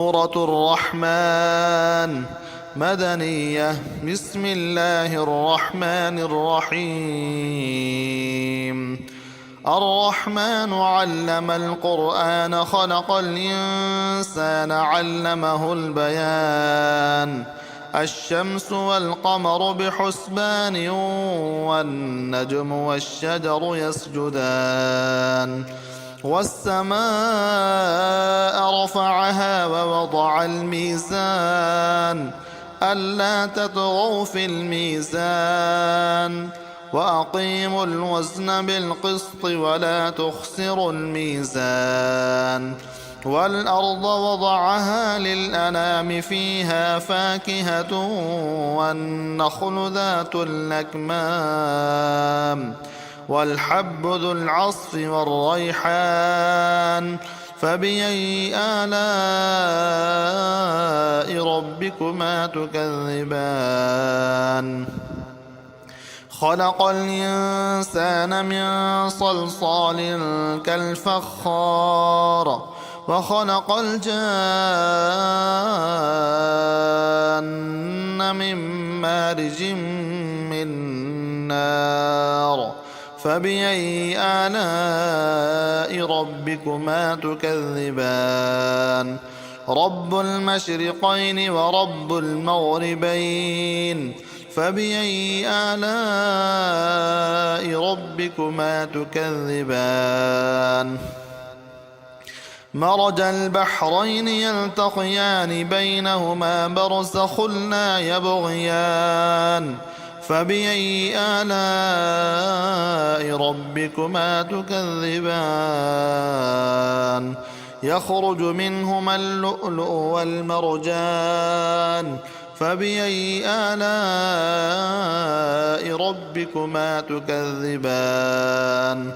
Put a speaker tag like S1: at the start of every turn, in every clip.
S1: سورة الرحمن مدنية. بسم الله الرحمن الرحيم. الرحمن علم القرآن خلق الإنسان علمه البيان. الشمس والقمر بحسبان والنجم والشجر يسجدان. والسماء رفعها ووضع الميزان ألا تطغوا في الميزان وأقيموا الوزن بالقسط ولا تخسروا الميزان. والأرض وضعها للأنام فيها فاكهة والنخل ذات الأكمام والحب ذو العصف والريحان. فبأي آلاء ربكما تكذبان؟ خلق الإنسان من صلصال كالفخار وخلق الجان من مارج من نار. فبأي آلاء ربكما تكذبان؟ رب المشرقين ورب المغربين. فبأي آلاء ربكما تكذبان؟ مرج البحرين يلتقيان بينهما برزخ لا يبغيان. فبأي آلاء ربكما تكذبان؟ يخرج منهما اللؤلؤ والمرجان. فبأي آلاء ربكما تكذبان؟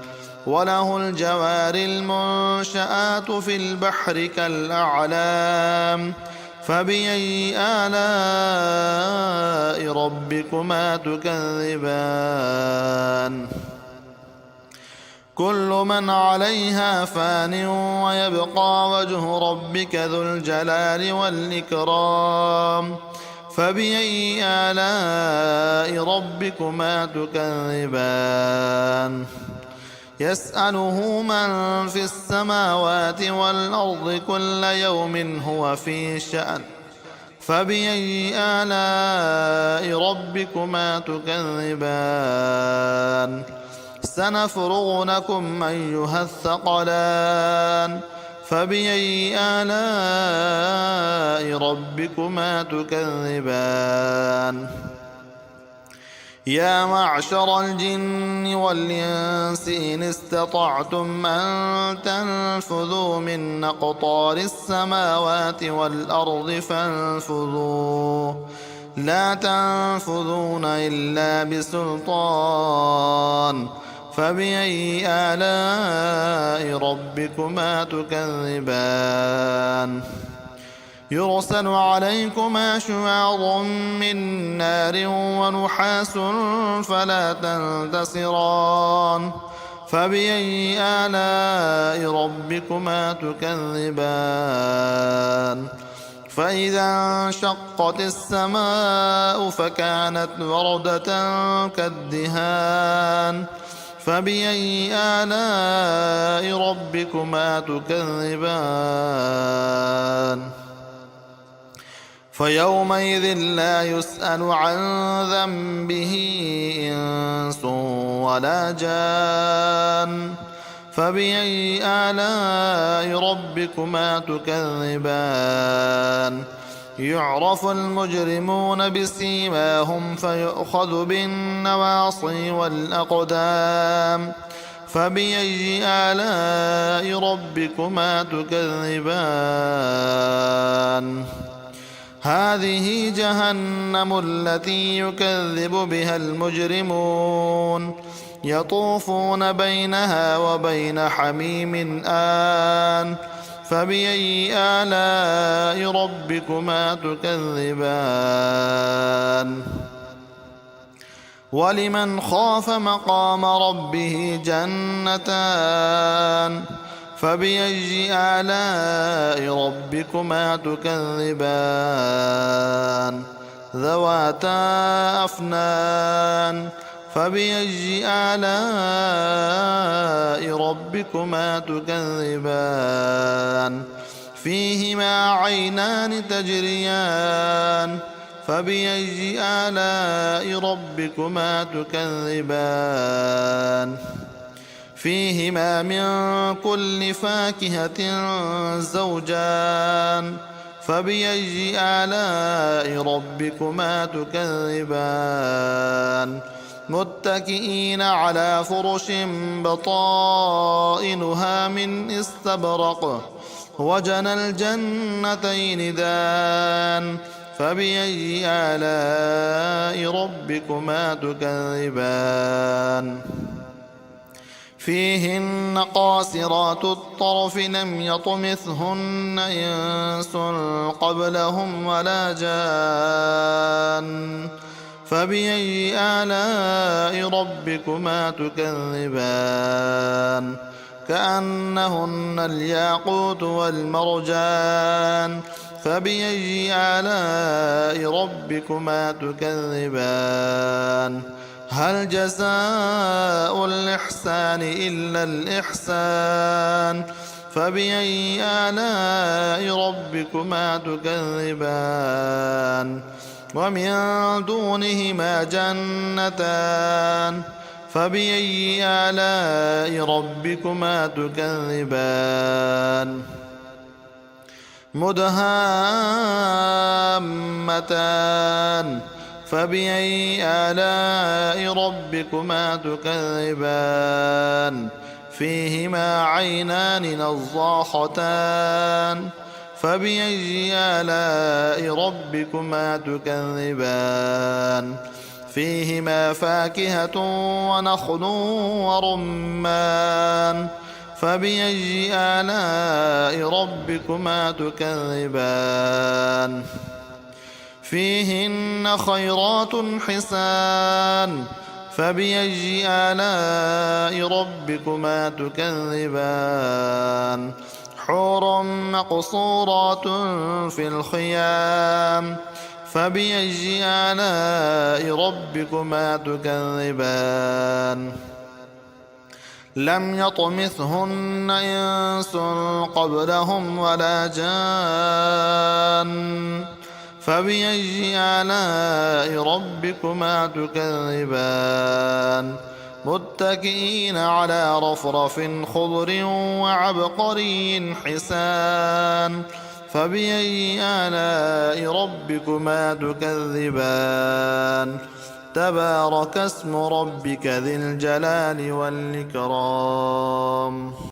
S1: وله الجوار المنشآت في البحر كالأعلام. فبأي آلاء ربكما تكذبان؟ كل من عليها فان ويبقى وجه ربك ذو الجلال والإكرام. فبأي آلاء ربكما تكذبان؟ يسأله من في السماوات والأرض كل يوم هو في شأن. فبأي آلاء ربكما تكذبان؟ سنفرغ لكم أيها الثقلان. فبأي آلاء ربكما تكذبان؟ يا معشر الجن والإنس إن استطعتم أن تنفذوا من أقطار السماوات والأرض فانفذوا لا تنفذون إلا بسلطان. فبأي آلاء ربكما تكذبان؟ يرسل عليكما شواظ من نار ونحاس فلا تنتصران. فبأي آلاء ربكما تكذبان؟ فإذا انشقت السماء فكانت وردة كالدهان. فبأي آلاء ربكما تكذبان؟ فيومئذ لا يسأل عن ذنبه إنس ولا جان. فبأي آلاء ربكما تكذبان؟ يعرف المجرمون بسيماهم فيؤخذ بالنواصي والأقدام. فبأي آلاء ربكما تكذبان؟ هذه جهنم التي يكذب بها المجرمون يطوفون بينها وبين حميم آن. فبأي آلاء ربكما تكذبان؟ ولمن خاف مقام ربه جنتان. فبأي آلاء ربكما تكذبان ذواتا أفنان فبأي آلاء ربكما تكذبان فيهما عينان تجريان فبأي آلاء ربكما تكذبان فيهما من كل فاكهة زوجان فبأي آلاء ربكما تكذبان متكئين على فرش بطائنها من استبرق وجنى الجنتين دان فبأي آلاء ربكما تكذبان فيهن قاصرات الطرف لم يطمثهن إنس قبلهم ولا جان فبأي آلاء ربكما تكذبان كأنهن الياقوت والمرجان فبأي آلاء ربكما تكذبان هل جزاء الإحسان إلا الإحسان فبأي آلاء ربكما تكذبان ومن دونهما جنتان فبأي آلاء ربكما تكذبان مدهامتان فبأي آلاء ربكما تكذبان فيهما عينان نضاختان فبأي آلاء ربكما تكذبان فيهما فاكهة ونخل ورمان فبأي آلاء ربكما تكذبان فيهن خيرات حسان فبأي آلاء ربكما تكذبان حور مقصورات في الخيام فبأي آلاء ربكما تكذبان لم يطمثهن إنس قبلهم ولا جان فبأي آلاء ربكما تكذبان متكئين على رفرف خضر وعبقري حسان فبأي آلاء ربكما تكذبان تبارك اسم ربك ذي الجلال والإكرام.